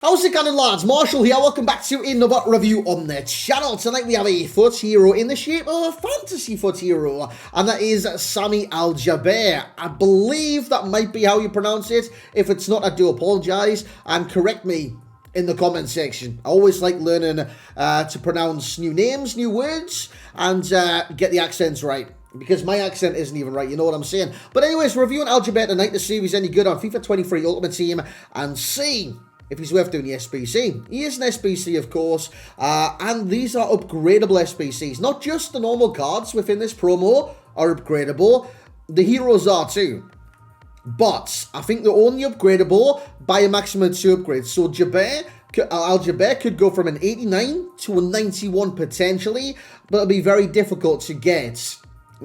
How's it going, lads? Marshall here. Welcome back to another review on the channel. Tonight we have a FUT hero in the shape of a fantasy FUT hero, and that is Sami Al-Jaber. I believe that might be how you pronounce it. If it's not, I do apologise, and correct me in the comment section. I always like learning to pronounce new names, new words, and get the accents right. Because my accent isn't even right, you know what I'm saying. But anyways, reviewing Al-Jaber tonight to see if he's any good on FIFA 23 Ultimate Team, and see if he's worth doing the SBC. He is an SBC, of course, and these are upgradable SBCs. Not just the normal cards within this promo are upgradable, the heroes are too. But I think they're only upgradable by a maximum of 2 upgrades. So Al-Jaber could go from an 89 to a 91 potentially, but it'll be very difficult to get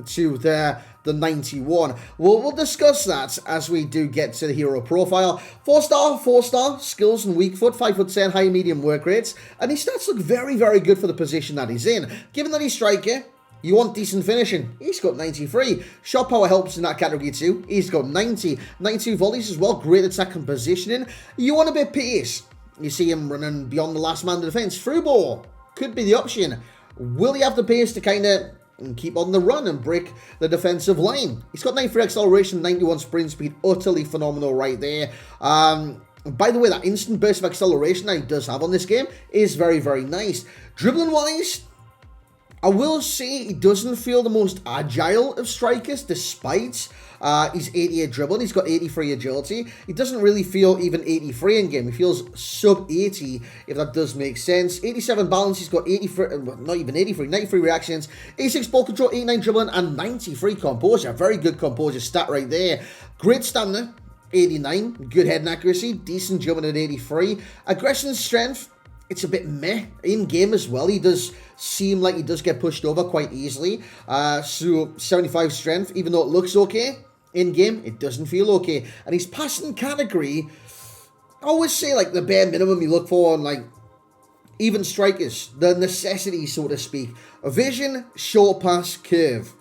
to the 91. We'll discuss that as we do get to the hero profile. 4-star, skills and weak foot, 5'10", high and medium work rates, and his stats look very, very good for the position that he's in. Given that he's striker, you want decent finishing. He's got 93. Shot power helps in that category too. He's got 90. 92 volleys as well. Great attack and positioning. You want a bit of pace. You see him running beyond the last man to defense. Through ball could be the option. Will he have the pace to kind of keep on the run and break the defensive line? He's got 93 acceleration, 91 sprint speed, utterly phenomenal right there. By the way, that instant burst of acceleration that he does have on this game is very, very nice. Dribbling wise, I will say he doesn't feel the most agile of strikers, despite his 88 dribbling. He's got 83 agility. He doesn't really feel even 83 in game. He feels sub 80, if that does make sense. 87 balance. He's got 83, not even 83, 93 reactions, 86 ball control, 89 dribbling, and 93 composure. Very good composure stat right there. Great stamina, 89. Good head and accuracy. Decent jumping at 83. Aggression and strength, it's a bit meh. In game as well, he does seem like he does get pushed over quite easily. So 75 strength, even though it looks okay, in game it doesn't feel okay. And his passing category, I always say like the bare minimum you look for on like even strikers, the necessity, so to speak. A vision, short pass, curve.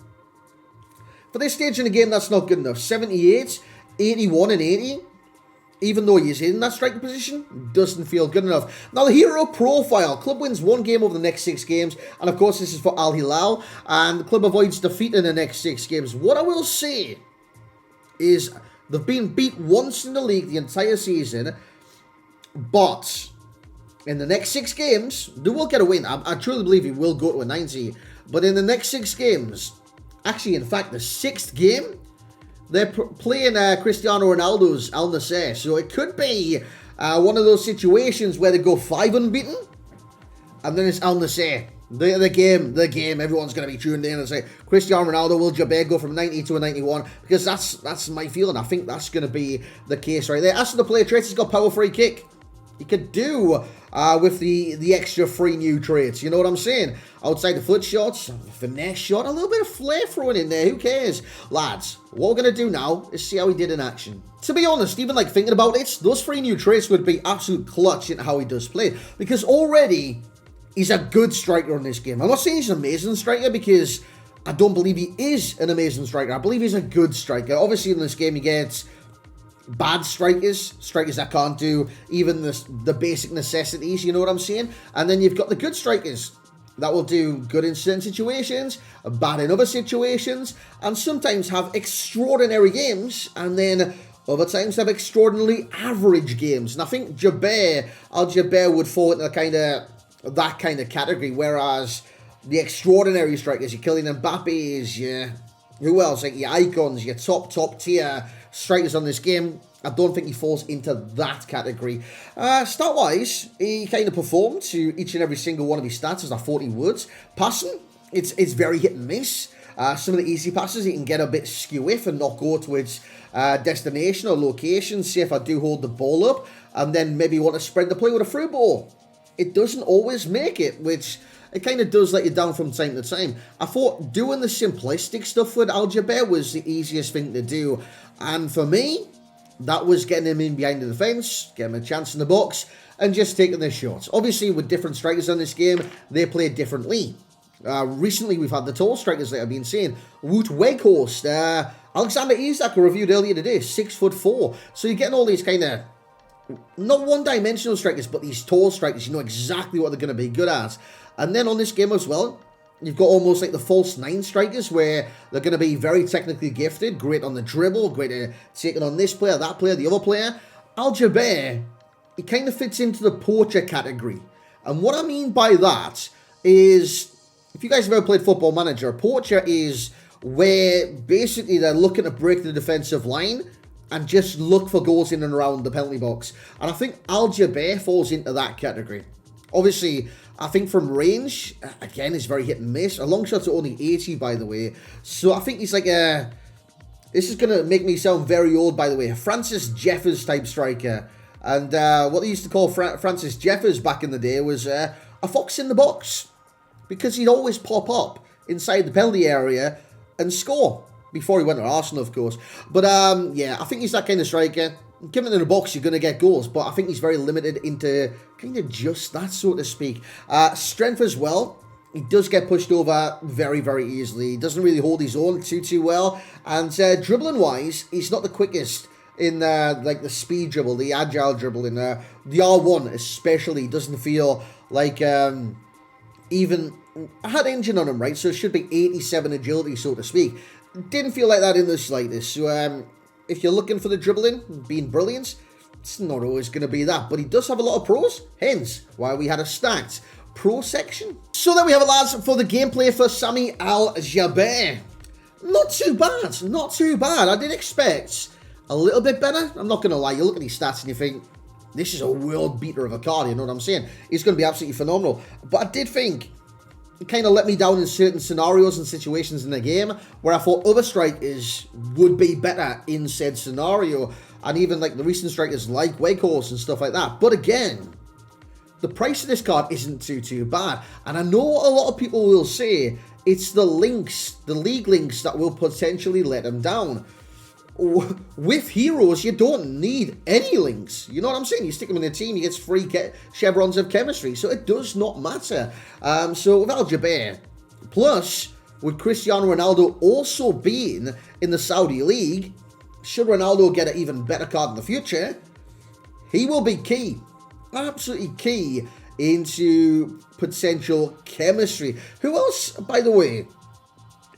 For this stage in the game, that's not good enough. 78, 81 and 80. Even though he's in that striker position, doesn't feel good enough. Now, the hero profile. Club wins 1 game over the next 6 games. And, of course, this is for Al Hilal. And the club avoids defeat in the next 6 games. What I will say is they've been beat once in the league the entire season. But in the next 6 games, they will get a win. I truly believe he will go to a 90. But in the next 6 games, actually, in fact, the 6th game, they're playing Cristiano Ronaldo's Al Nassr, so it could be one of those situations where they go 5 unbeaten, and then it's Al Nassr. The game, everyone's going to be tuned in and say, Cristiano Ronaldo, will Jaber go from 90 to a 91? Because that's my feeling. I think that's going to be the case right there. As for the player traits, he's got power free kick. He could do with the extra 3 new traits, you know what I'm saying? Outside the foot shots, finesse shot, a little bit of flair thrown in there, who cares? Lads, what we're going to do now is see how he did in action. To be honest, even like thinking about it, those 3 new traits would be absolute clutch into how he does play. Because already, he's a good striker in this game. I'm not saying he's an amazing striker because I don't believe he is an amazing striker. I believe he's a good striker. Obviously in this game he gets bad strikers that can't do even the basic necessities, you know what I'm saying? And then you've got the good strikers that will do good in certain situations, bad in other situations, and sometimes have extraordinary games, and then other times have extraordinarily average games. And I think Al-Jaber would fall into that kind of category, whereas the strikers, your Kylian Mbappe's, who else? Like your icons, your top tier strikers on this game, I don't think he falls into that category. Stat-wise, he kind of performed to each and every single one of his stats as I thought he would. Passing, it's very hit and miss. Some of the easy passes he can get a bit skew-if and not go to its destination or location. Say if I do hold the ball up and then maybe want to spread the play with a through ball. It doesn't always make it, which it kind of does let you down from time to time. I thought doing the simplistic stuff with Al-Jaber was the easiest thing to do. And for me, that was getting him in behind the defence, getting him a chance in the box, and just taking the shots. Obviously, with different strikers on this game, they play differently. Recently, we've had the tall strikers that I've been seeing. Wout Weghorst, Alexander Isak, reviewed earlier today, 6'4". So you're getting all these kind of not one-dimensional strikers, but these tall strikers, you know exactly what they're going to be good at. And then on this game as well, you've got almost like the false 9 strikers where they're going to be very technically gifted, great on the dribble, great at taking on this player, that player, the other player. Al-Jaber, he kind of fits into the poacher category. And what I mean by that is, if you guys have ever played Football Manager, a poacher is where basically they're looking to break the defensive line and just look for goals in and around the penalty box. And I think Al-Jaber falls into that category. Obviously, I think from range, again, it's very hit and miss. A long shot's are only 80, by the way. So I think he's like a... This is going to make me sound very old, by the way. A Francis Jeffers type striker. And what they used to call Francis Jeffers back in the day was a fox in the box. Because he'd always pop up inside the penalty area and score. Before he went to Arsenal, of course. But, yeah, I think he's that kind of striker. Given in the box, you're going to get goals. But I think he's very limited into kind of just that, so to speak. Strength as well. He does get pushed over very, very easily. He doesn't really hold his own too well. And dribbling-wise, he's not the quickest in like the speed dribble, the agile dribble. In the R1 especially doesn't feel like even... I had engine on him, right? So it should be 87 agility, so to speak. Didn't feel like that in the slightest. So if you're looking for the dribbling, being brilliant, it's not always going to be that. But he does have a lot of pros, hence why we had a stacked pro section. So there we have it, lads, for the gameplay for Sami Al-Jaber. Not too bad, not too bad. I did expect a little bit better. I'm not going to lie, you look at these stats and you think, this is a world beater of a card, you know what I'm saying? He's going to be absolutely phenomenal. But I did think it kind of let me down in certain scenarios and situations in the game where I thought other strikers would be better in said scenario. And even like the recent strikers like Weghorst and stuff like that. But again, the price of this card isn't too bad. And I know a lot of people will say it's the links, the league links that will potentially let them down. With heroes, you don't need any links. You know what I'm saying? You stick them in a team, you get free chevrons of chemistry. So it does not matter. So with Al-Jaber, plus with Cristiano Ronaldo also being in the Saudi League, should Ronaldo get an even better card in the future, he will be key. Absolutely key into potential chemistry. Who else, by the way,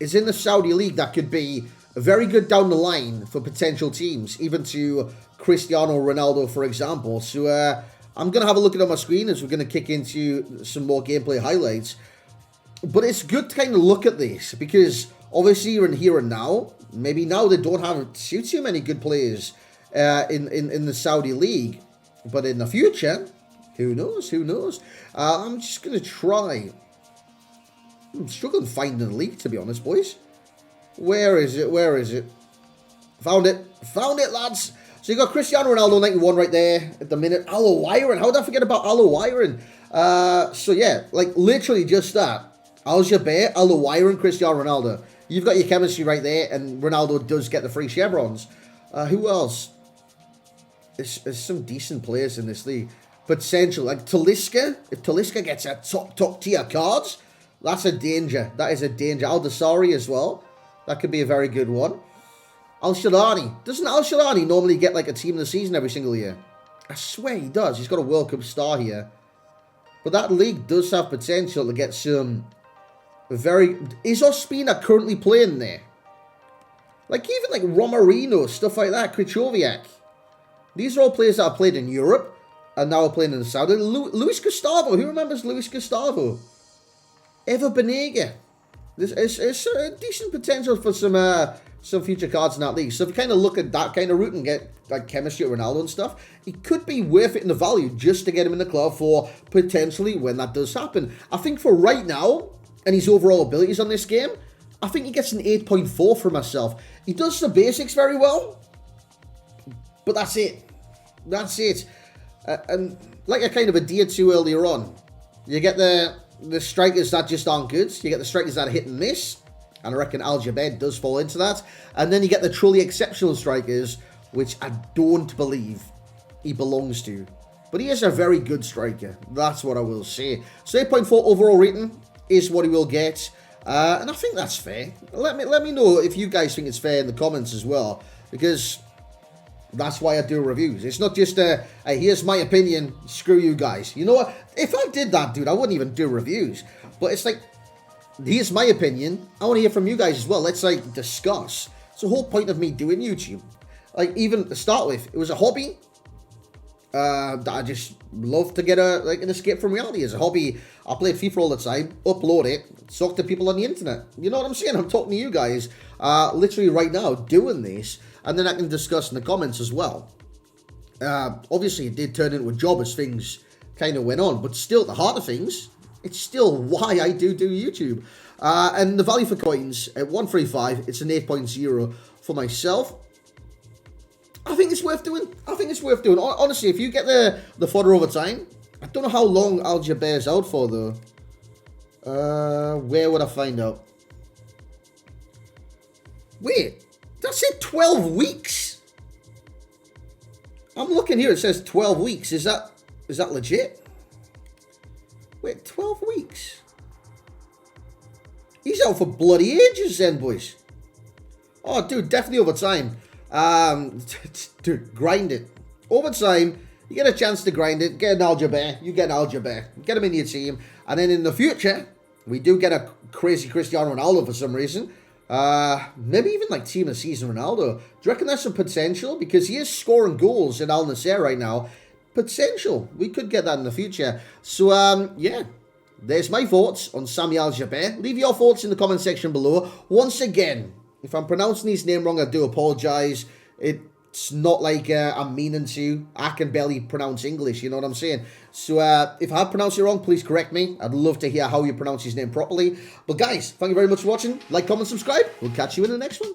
is in the Saudi League that could be very good down the line for potential teams, even to Cristiano Ronaldo, for example. So I'm going to have a look at it on my screen as we're going to kick into some more gameplay highlights. But it's good to kind of look at this because obviously you're in here and now. Maybe now they don't have too many good players in the Saudi League. But in the future, who knows, who knows. I'm just going to try. I'm struggling finding the league, to be honest, boys. Where is it? Where is it? Found it. Found it, lads. So you got Cristiano Ronaldo 91 right there at the minute. Al-Owairan. How did I forget about Al-Owairan? So yeah, like literally just that. Al-Jaber, Al-Owairan, Cristiano Ronaldo. You've got your chemistry right there, and Ronaldo does get the free chevrons. Who else? There's some decent players in this league. Potential, like Talisca. If Talisca gets a top tier cards, that's a danger. That is a danger. Al-Dasari as well. That could be a very good one. Al-Shadani. Doesn't Al-Shadani normally get like a team of the season every single year? I swear he does. He's got a World Cup star here. But that league does have potential to get some very... Is Ospina currently playing there? Like even like Romarino, stuff like that. Krychowiak. These are all players that have played in Europe and now are playing in the Saudi. Luis Gustavo. Who remembers Luis Gustavo? Ever Banega. It's a decent potential for some future cards in that league. So if you kind of look at that kind of route and get like chemistry with Ronaldo and stuff, it could be worth it in the value just to get him in the club for potentially when that does happen. I think for right now, and his overall abilities on this game, I think he gets an 8.4 for myself. He does the basics very well, but that's it. That's it. And like I kind of adhered to earlier on, you get the strikers that just aren't good. You get the strikers that are hit and miss. And I reckon Al-Jaber does fall into that. And then you get the truly exceptional strikers, which I don't believe he belongs to. But he is a very good striker. That's what I will say. So 8.4 overall rating is what he will get. And I think that's fair. Let me know if you guys think it's fair in the comments as well. Because That's why I do reviews. It's not just a here's my opinion, screw you guys. You know what? If I did that, dude, I wouldn't even do reviews. But it's like, here's my opinion. I want to hear from you guys as well. Let's like discuss. It's the whole point of me doing YouTube. Like, even to start with, it was a hobby that I just love to get an escape from reality. As a hobby, I played FIFA all the time, upload it, talk to people on the internet. You know what I'm saying? I'm talking to you guys literally right now doing this, and then I can discuss in the comments as well. Obviously, it did turn into a job as things kind of went on, but still, at the heart of things, it's still why I do YouTube. And the value for coins at 135, it's an 8.0 for myself. I think it's worth doing. Honestly, if you get the fodder over time, I don't know how long JABER's out for though. Where would I find out? Wait, that's it, 12 weeks? I'm looking here, it says 12 weeks. Is that legit? Wait, 12 weeks? He's out for bloody ages then, boys. Oh, dude, definitely over time. Dude, grind it. Over time, you get a chance to grind it, get an JABER, you get an JABER, get him in your team, and then in the future, we do get a crazy Cristiano Ronaldo for some reason. Maybe even like team of season Ronaldo. Do you reckon there's some potential? Because he is scoring goals at Al Nassr right now. Potential. We could get that in the future. So, yeah. There's my thoughts on Sami Al-Jaber. Leave your thoughts in the comment section below. Once again, if I'm pronouncing his name wrong, I do apologise. It's not like I'm meaning to. I can barely pronounce English, you know what I'm saying? So if I pronounce it wrong, please correct me. I'd love to hear how you pronounce his name properly. But guys, thank you very much for watching. Like, comment, subscribe. We'll catch you in the next one.